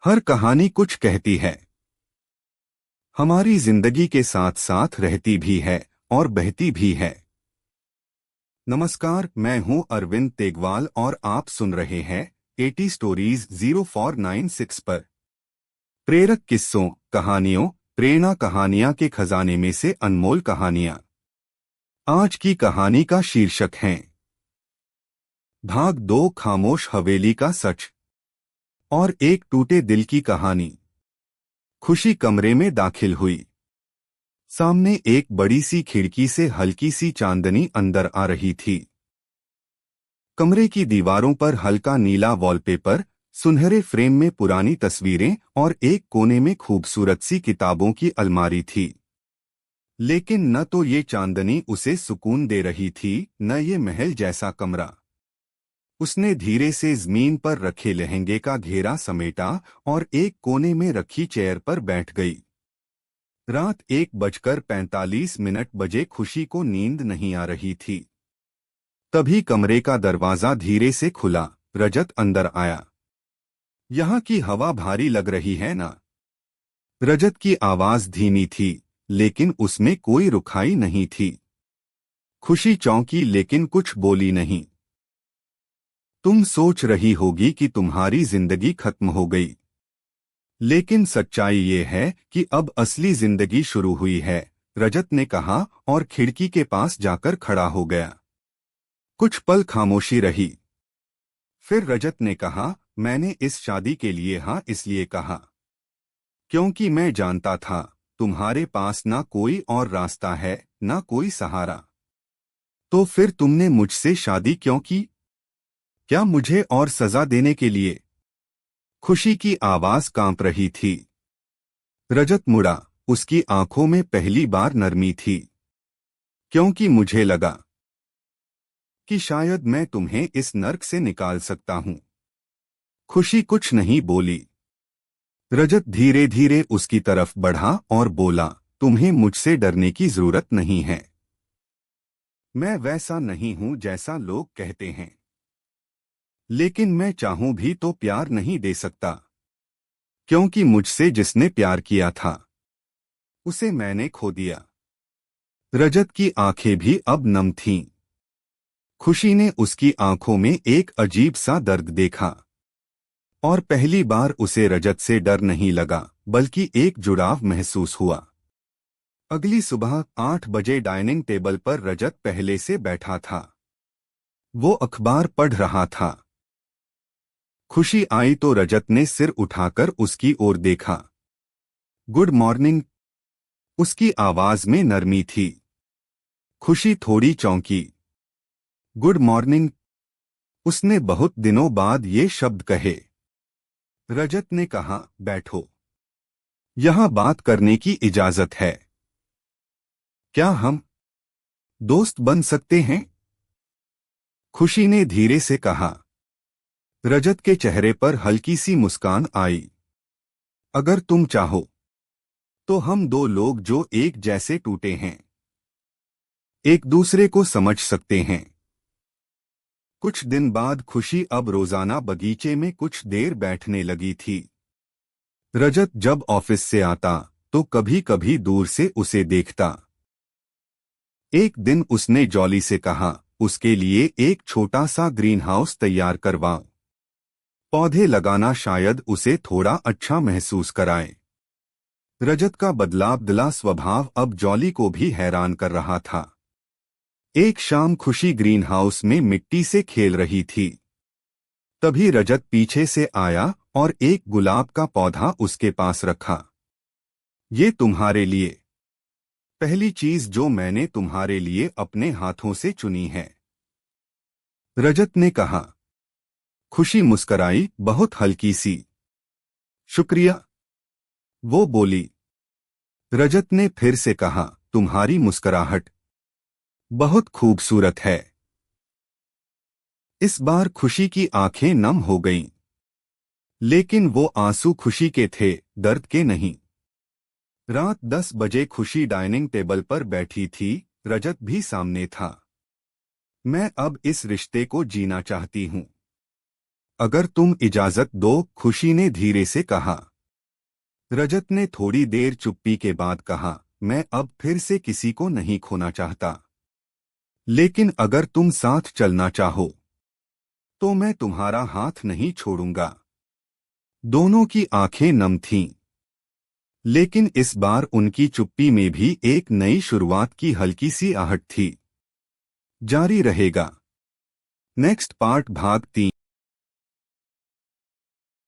हर कहानी कुछ कहती है। हमारी जिंदगी के साथ साथ रहती भी है और बहती भी है। नमस्कार, मैं हूं अरविंद तेगवाल और आप सुन रहे हैं 80 स्टोरीज 0496 पर। प्रेरक किस्सों, कहानियों, प्रेरणा कहानियां के खजाने में से अनमोल कहानियां। आज की कहानी का शीर्षक है भाग 2, खामोश हवेली का सच। और एक टूटे दिल की कहानी। खुशी कमरे में दाखिल हुई। सामने एक बड़ी सी खिड़की से हल्की सी चांदनी अंदर आ रही थी। कमरे की दीवारों पर हल्का नीला वॉलपेपर, सुनहरे फ्रेम में पुरानी तस्वीरें और एक कोने में खूबसूरत सी किताबों की अलमारी थी। लेकिन न तो ये चांदनी उसे सुकून दे रही थी, न ये महल जैसा कमरा। उसने धीरे से जमीन पर रखे लहंगे का घेरा समेटा और एक कोने में रखी चेयर पर बैठ गई। रात 1:45 बजे। खुशी को नींद नहीं आ रही थी। तभी कमरे का दरवाजा धीरे से खुला। रजत अंदर आया। यहाँ की हवा भारी लग रही है ना? रजत की आवाज धीमी थी, लेकिन उसमें कोई रुखाई नहीं थी। खुशी चौंकी लेकिन कुछ बोली नहीं। तुम सोच रही होगी कि तुम्हारी जिंदगी खत्म हो गई, लेकिन सच्चाई ये है कि अब असली जिंदगी शुरू हुई है, रजत ने कहा और खिड़की के पास जाकर खड़ा हो गया। कुछ पल खामोशी रही। फिर रजत ने कहा, मैंने इस शादी के लिए हाँ इसलिए कहा क्योंकि मैं जानता था तुम्हारे पास ना कोई और रास्ता है, ना कोई सहारा। तो फिर तुमने मुझसे शादी क्यों की? क्या मुझे और सजा देने के लिए? खुशी की आवाज कांप रही थी। रजत मुड़ा। उसकी आंखों में पहली बार नरमी थी। क्योंकि मुझे लगा कि शायद मैं तुम्हें इस नर्क से निकाल सकता हूं। खुशी कुछ नहीं बोली। रजत धीरे धीरे उसकी तरफ बढ़ा और बोला, तुम्हें मुझसे डरने की जरूरत नहीं है। मैं वैसा नहीं हूं जैसा लोग कहते हैं, लेकिन मैं चाहूं भी तो प्यार नहीं दे सकता, क्योंकि मुझसे जिसने प्यार किया था उसे मैंने खो दिया। रजत की आंखें भी अब नम थीं। खुशी ने उसकी आंखों में एक अजीब सा दर्द देखा। और पहली बार उसे रजत से डर नहीं लगा, बल्कि एक जुड़ाव महसूस हुआ। अगली सुबह 8 बजे डाइनिंग टेबल पर रजत पहले से बैठा था। वो अखबार पढ़ रहा था। खुशी आई तो रजत ने सिर उठाकर उसकी ओर देखा। गुड मॉर्निंग, उसकी आवाज में नरमी थी। खुशी थोड़ी चौंकी। गुड मॉर्निंग, उसने बहुत दिनों बाद ये शब्द कहे। रजत ने कहा, बैठो, यहां बात करने की इजाजत है। क्या हम दोस्त बन सकते हैं? खुशी ने धीरे से कहा। रजत के चेहरे पर हल्की सी मुस्कान आई। अगर तुम चाहो तो हम दो लोग जो एक जैसे टूटे हैं एक दूसरे को समझ सकते हैं। कुछ दिन बाद खुशी अब रोजाना बगीचे में कुछ देर बैठने लगी थी। रजत जब ऑफिस से आता तो कभी कभी दूर से उसे देखता। एक दिन उसने जॉली से कहा, उसके लिए एक छोटा सा ग्रीन हाउस तैयार करवाओ। पौधे लगाना शायद उसे थोड़ा अच्छा महसूस कराए। रजत का बदलाव स्वभाव अब जॉली को भी हैरान कर रहा था। एक शाम खुशी ग्रीन हाउस में मिट्टी से खेल रही थी। तभी रजत पीछे से आया और एक गुलाब का पौधा उसके पास रखा। ये तुम्हारे लिए, पहली चीज जो मैंने तुम्हारे लिए अपने हाथों से चुनी है, रजत ने कहा। खुशी मुस्कराई, बहुत हल्की सी। शुक्रिया, वो बोली। रजत ने फिर से कहा, तुम्हारी मुस्कुराहट बहुत खूबसूरत है। इस बार खुशी की आंखें नम हो गईं। लेकिन वो आंसू खुशी के थे, दर्द के नहीं। रात 10 बजे खुशी डाइनिंग टेबल पर बैठी थी। रजत भी सामने था। मैं अब इस रिश्ते को जीना चाहती हूँ। अगर तुम इजाजत दो, खुशी ने धीरे से कहा। रजत ने थोड़ी देर चुप्पी के बाद कहा, मैं अब फिर से किसी को नहीं खोना चाहता, लेकिन अगर तुम साथ चलना चाहो तो मैं तुम्हारा हाथ नहीं छोड़ूंगा। दोनों की आंखें नम थीं, लेकिन इस बार उनकी चुप्पी में भी एक नई शुरुआत की हल्की सी आहट थी। जारी रहेगा। नेक्स्ट पार्ट भाग 3।